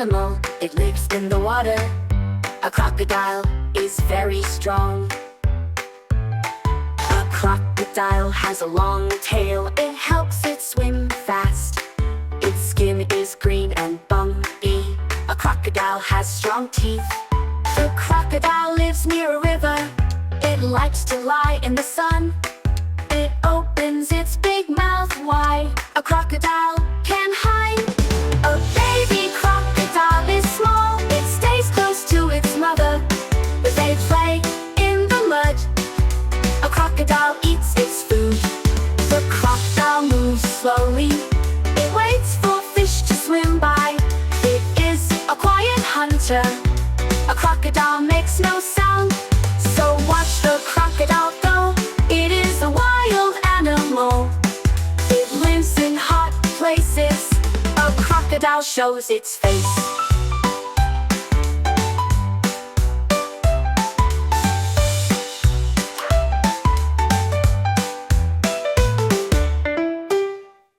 animal, it lives in the water. A crocodile is very strong. A crocodile has a long tail, it helps it swim fast. Its skin is green and bumpy. A crocodile has strong teeth. The crocodile lives near a river. It likes to lie in the sun. It opens its big mouth wide. A crocodile can hide. A baby crocodile is small. It stays close to its mother. They play in the mud. A crocodile eats its food. The crocodile moves slowly. It waits for fish to swim by. It is a quiet hunter. A crocodile makes no sound, so watch the crocodile go. It is a wild animal. It lives in hot places. A crocodile shows its face.